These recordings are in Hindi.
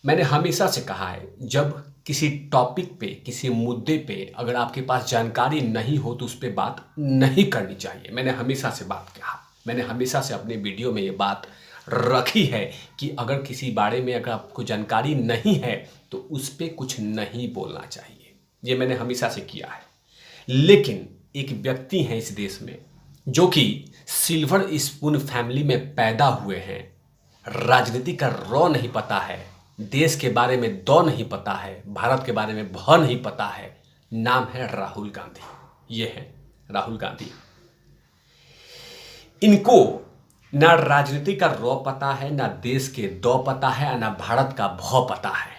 मैंने हमेशा से कहा है, जब किसी टॉपिक पे, किसी मुद्दे पे अगर आपके पास जानकारी नहीं हो तो उस पे बात नहीं करनी चाहिए। मैंने हमेशा से बात कहा, मैंने हमेशा से अपने वीडियो में ये बात रखी है कि अगर किसी बारे में अगर आपको जानकारी नहीं है तो उस पे कुछ नहीं बोलना चाहिए। ये मैंने हमेशा से किया है। लेकिन एक व्यक्ति हैं इस देश में जो कि सिल्वर स्पून फैमिली में पैदा हुए हैं, राजनीति का रॉ नहीं पता है, देश के बारे में दौ नहीं पता है, भारत के बारे में भ नहीं पता है। नाम है राहुल गांधी। ये है राहुल गांधी। इनको ना राजनीति का रॉ पता है, ना देश के दौ पता है, ना भारत का भ पता है।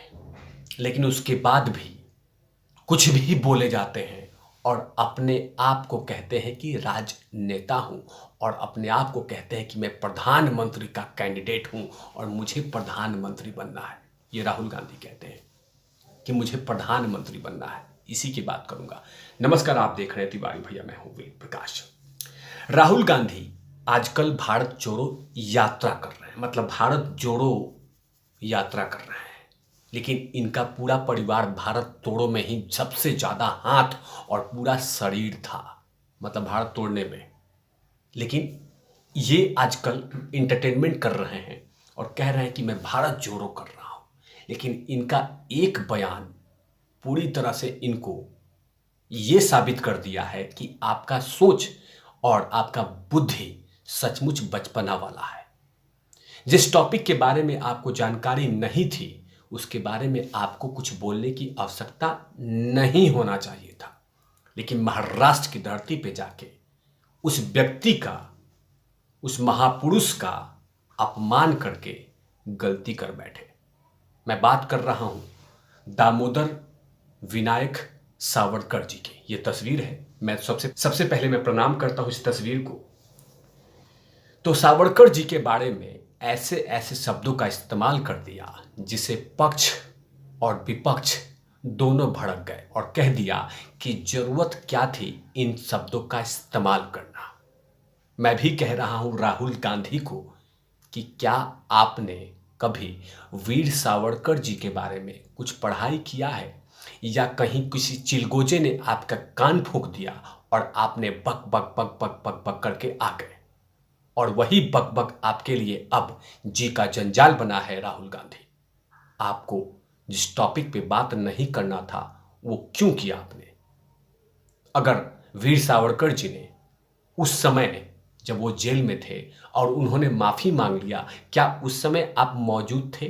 लेकिन उसके बाद भी कुछ भी बोले जाते हैं और अपने आप को कहते हैं कि राजनेता हूं और अपने आप को कहते हैं कि मैं प्रधानमंत्री का कैंडिडेट हूं और मुझे प्रधानमंत्री बनना है। ये राहुल गांधी कहते हैं कि मुझे प्रधानमंत्री बनना है। इसी की बात करूंगा। नमस्कार, आप देख रहे हैं तिवारी भैया, मैं हूं वेद प्रकाश। राहुल गांधी आजकल भारत जोड़ो यात्रा कर रहे हैं, मतलब भारत जोड़ो यात्रा कर रहे हैं। लेकिन इनका पूरा परिवार भारत तोड़ो में ही सबसे ज़्यादा हाथ और पूरा शरीर था, मतलब भारत तोड़ने में। लेकिन ये आजकल इंटरटेनमेंट कर रहे हैं और कह रहे हैं कि मैं भारत जोड़ो कर रहा हूँ। लेकिन इनका एक बयान पूरी तरह से इनको ये साबित कर दिया है कि आपका सोच और आपका बुद्धि सचमुच बचपना वाला है। जिस टॉपिक के बारे में आपको जानकारी नहीं थी उसके बारे में आपको कुछ बोलने की आवश्यकता नहीं होना चाहिए था। लेकिन महाराष्ट्र की धरती पे जाके उस व्यक्ति का, उस महापुरुष का अपमान करके गलती कर बैठे। मैं बात कर रहा हूं दामोदर विनायक सावरकर जी की। ये तस्वीर है। मैं सबसे पहले मैं प्रणाम करता हूं इस तस्वीर को। तो सावरकर जी के बारे में ऐसे ऐसे शब्दों का इस्तेमाल कर दिया जिसे पक्ष और विपक्ष दोनों भड़क गए और कह दिया कि जरूरत क्या थी इन शब्दों का इस्तेमाल करना। मैं भी कह रहा हूं राहुल गांधी को कि क्या आपने कभी वीर सावरकर जी के बारे में कुछ पढ़ाई किया है, या कहीं किसी चिलगोजे ने आपका कान फूंक दिया और आपने बक बक बक बक बक बक करके आ गए, और वही बकबक आपके लिए अब जी का जंजाल बना है। राहुल गांधी, आपको जिस टॉपिक पे बात नहीं करना था वो क्यों किया आपने? अगर वीर सावरकर जी ने उस समय जब वो जेल में थे और उन्होंने माफी मांग लिया, क्या उस समय आप मौजूद थे?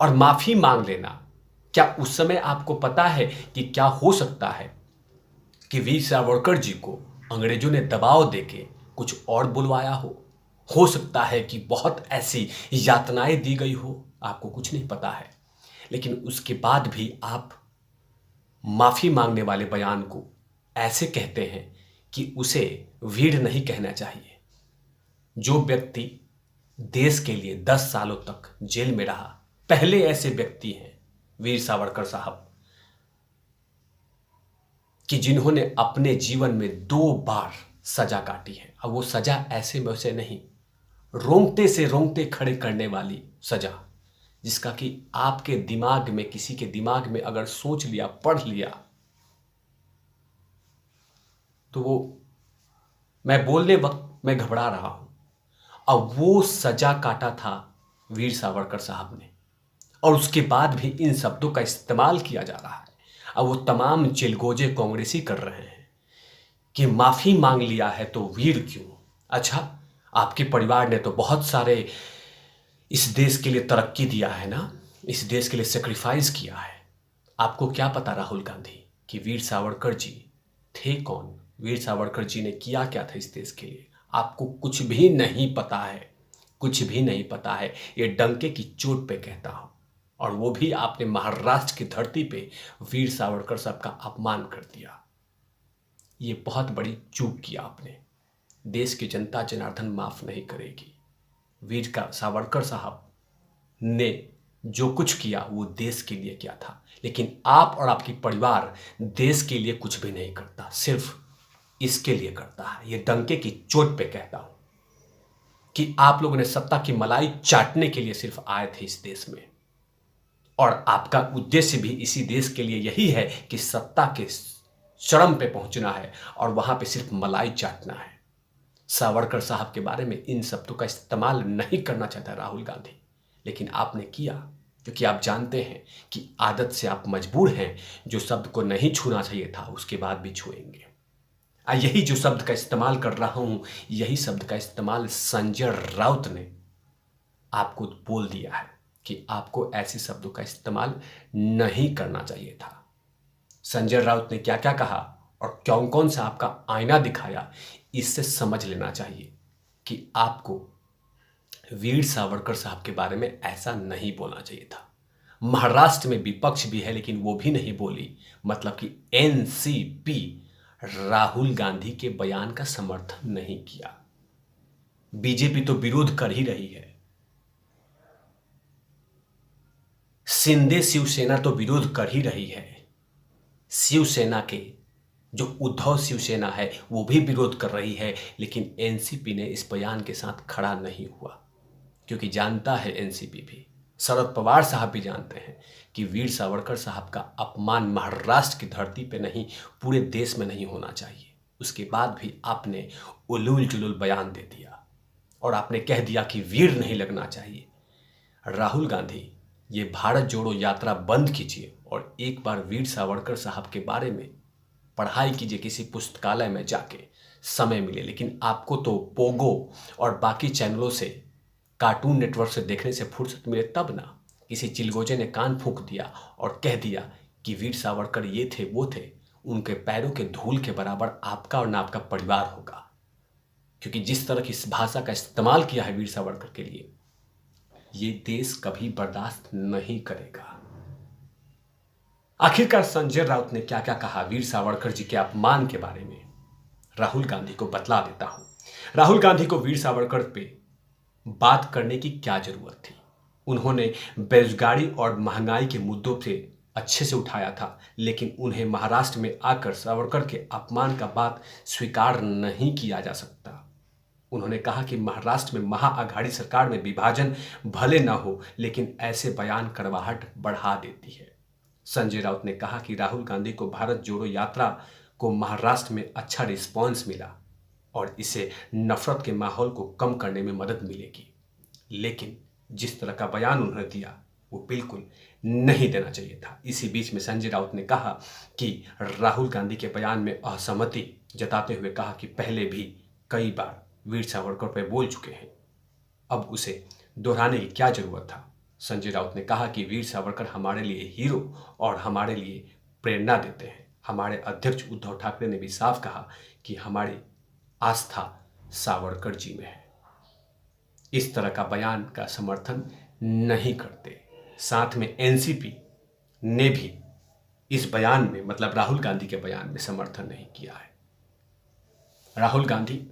और माफी मांग लेना, क्या उस समय आपको पता है कि क्या हो सकता है कि वीर सावरकर जी को अंग्रेजों ने दबाव देके कुछ और बुलवाया हो सकता है कि बहुत ऐसी यातनाएं दी गई हो, आपको कुछ नहीं पता है। लेकिन उसके बाद भी आप माफी मांगने वाले बयान को ऐसे कहते हैं कि उसे वीर नहीं कहना चाहिए। जो व्यक्ति देश के लिए 10 सालों तक जेल में रहा, पहले ऐसे व्यक्ति हैं वीर सावरकर साहब कि जिन्होंने अपने जीवन में 2 बार सजा काटी है। अब वो सजा ऐसे वैसे नहीं, रोंगटे से रोंगटे खड़े करने वाली सजा, जिसका कि आपके दिमाग में, किसी के दिमाग में अगर सोच लिया, पढ़ लिया, तो वो, मैं बोलने वक्त मैं घबरा रहा हूं। अब वो सजा काटा था वीर सावरकर साहब ने, और उसके बाद भी इन शब्दों का इस्तेमाल किया जा रहा है। अब वो तमाम चिलगोजे कांग्रेसी कर रहे हैं कि माफी मांग लिया है तो वीर क्यों? अच्छा, आपके परिवार ने तो बहुत सारे इस देश के लिए तरक्की दिया है ना, इस देश के लिए सेक्रीफाइस किया है। आपको क्या पता राहुल गांधी कि वीर सावरकर जी थे कौन? वीर सावरकर जी ने किया क्या था इस देश के लिए? आपको कुछ भी नहीं पता है, कुछ भी नहीं पता है। ये डंके की चोट पे कहता हूं। और वो भी आपने महाराष्ट्र की धरती पे वीर सावरकर साहब का अपमान कर दिया। ये बहुत बड़ी चूक किया आपने। देश की जनता जनार्दन माफ नहीं करेगी। वीर का सावरकर साहब ने जो कुछ किया वो देश के लिए किया था। लेकिन आप और आपकी परिवार देश के लिए कुछ भी नहीं करता, सिर्फ इसके लिए करता है। ये डंके की चोट पे कहता हूं कि आप लोगों ने सत्ता की मलाई चाटने के लिए सिर्फ आए थे इस देश में। और आपका उद्देश्य भी इसी देश के लिए यही है कि सत्ता के चरम पे पहुंचना है और वहां पे सिर्फ मलाई चाटना है। सावरकर साहब के बारे में इन शब्दों का इस्तेमाल नहीं करना चाहता राहुल गांधी, लेकिन आपने किया क्योंकि आप जानते हैं कि आदत से आप मजबूर हैं। जो शब्द को नहीं छूना चाहिए था उसके बाद भी छुएंगे। यही जो शब्द का इस्तेमाल कर रहा हूं, यही शब्द का इस्तेमाल संजय राउत ने आपको बोल दिया है कि आपको ऐसे शब्दों का इस्तेमाल नहीं करना चाहिए था। संजय राउत ने क्या क्या कहा और कौन कौन सा आपका आईना दिखाया, इससे समझ लेना चाहिए कि आपको वीर सावरकर साहब के बारे में ऐसा नहीं बोलना चाहिए था। महाराष्ट्र में विपक्ष भी है लेकिन वो भी नहीं बोली, मतलब कि एनसीपी राहुल गांधी के बयान का समर्थन नहीं किया। बीजेपी तो विरोध कर ही रही है। शिंदे शिवसेना तो विरोध कर ही रही है। शिवसेना के जो उद्धव शिवसेना है वो भी विरोध कर रही है, लेकिन एनसीपी ने इस बयान के साथ खड़ा नहीं हुआ क्योंकि जानता है एनसीपी भी, शरद पवार साहब भी जानते हैं कि वीर सावरकर साहब का अपमान महाराष्ट्र की धरती पे नहीं पूरे देश में नहीं होना चाहिए। उसके बाद भी आपने उलूल जुलूल बयान दे दिया और आपने कह दिया कि वीर नहीं लगना चाहिए। राहुल गांधी, ये भारत जोड़ो यात्रा बंद कीजिए और एक बार वीर सावरकर साहब के बारे में पढ़ाई कीजिए किसी पुस्तकालय में जाके, समय मिले। लेकिन आपको तो पोगो और बाकी चैनलों से, कार्टून नेटवर्क से देखने से फुर्सत मिले तब ना। किसी चिलगोजे ने कान फूंक दिया और कह दिया कि वीर सावरकर ये थे वो थे, उनके पैरों के धूल के बराबर आपका और ना आपका परिवार होगा। क्योंकि जिस तरह की इस भाषा का इस्तेमाल किया है वीर सावरकर के लिए, ये देश कभी बर्दाश्त नहीं करेगा। आखिरकार संजय राउत ने क्या क्या कहा वीर सावरकर जी के अपमान के बारे में, राहुल गांधी को बतला देता हूं। राहुल गांधी को वीर सावरकर पे बात करने की क्या जरूरत थी। उन्होंने बेरोजगारी और महंगाई के मुद्दों से अच्छे से उठाया था, लेकिन उन्हें महाराष्ट्र में आकर सावरकर के अपमान का बात स्वीकार नहीं किया जा सकता। उन्होंने कहा कि महाराष्ट्र में महाअघाड़ी सरकार में विभाजन भले न हो, लेकिन ऐसे बयान कड़वाहट बढ़ा देती है। संजय राउत ने कहा कि राहुल गांधी को भारत जोड़ो यात्रा को महाराष्ट्र में अच्छा रिस्पॉन्स मिला और इससे नफरत के माहौल को कम करने में मदद मिलेगी, लेकिन जिस तरह का बयान उन्होंने दिया वो बिल्कुल नहीं देना चाहिए था। इसी बीच में संजय राउत ने कहा कि राहुल गांधी के बयान में असहमति जताते हुए कहा कि पहले भी कई बार वीर सावरकर पर बोल चुके हैं, अब उसे दोहराने की क्या जरूरत था। संजय राउत ने कहा कि वीर सावरकर हमारे लिए हीरो और हमारे लिए प्रेरणा देते हैं। हमारे अध्यक्ष उद्धव ठाकरे ने भी साफ कहा कि हमारी आस्था सावरकर जी में है। इस तरह का बयान का समर्थन नहीं करते। साथ में एनसीपी ने भी इस बयान में, मतलब राहुल गांधी के बयान में समर्थन नहीं किया है। राहुल गांधी,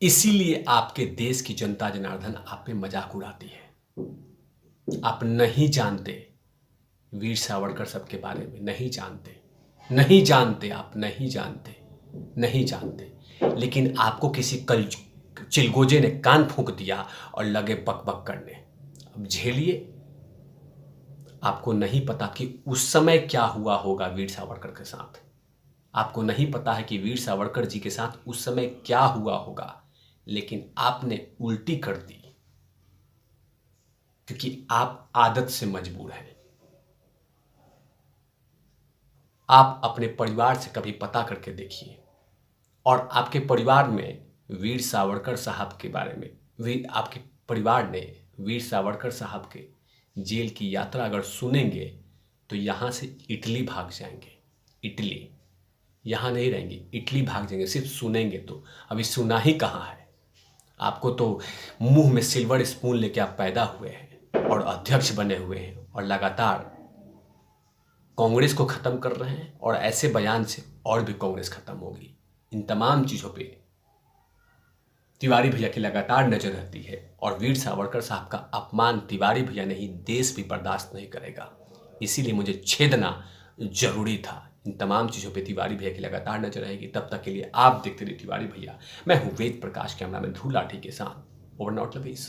इसीलिए आपके देश की जनता जनार्दन आप पे मजाक उड़ाती है। आप नहीं जानते वीर सावरकर साहब के बारे में, नहीं जानते, आप नहीं जानते। लेकिन आपको किसी कल चिलगोजे ने कान फूंक दिया और लगे बक बक करने। अब झेलिए। आपको नहीं पता कि उस समय क्या हुआ होगा वीर सावरकर के साथ। आपको नहीं पता है कि वीर सावरकर जी के साथ उस समय क्या हुआ होगा, लेकिन आपने उल्टी कर दी क्योंकि आप आदत से मजबूर हैं। आप अपने परिवार से कभी पता करके देखिए और आपके परिवार में वीर सावरकर साहब के बारे में, आपके परिवार ने वीर सावरकर साहब के जेल की यात्रा अगर सुनेंगे तो यहाँ से इटली भाग जाएंगे। इटली, यहाँ नहीं रहेंगे, इटली भाग जाएंगे सिर्फ सुनेंगे तो। अभी सुना ही कहाँ है। आपको तो मुंह में सिल्वर स्पून लेके आप पैदा हुए हैं और अध्यक्ष बने हुए हैं और लगातार कांग्रेस को खत्म कर रहे हैं और ऐसे बयान से और भी कांग्रेस खत्म होगी। इन तमाम चीज़ों पे तिवारी भैया की लगातार नजर रहती है और वीर सावरकर साहब का अपमान तिवारी भैया नहीं, देश भी बर्दाश्त नहीं करेगा। इसीलिए मुझे छेदना जरूरी था। इन तमाम चीज़ों पे तिवारी भैया की लगातार नजर रहेगी। तब तक के लिए आप देखते रहिए तिवारी भैया। मैं हूं वेद प्रकाश, कैमरा में ध्रुव लाठी के साथ। Over not lovies.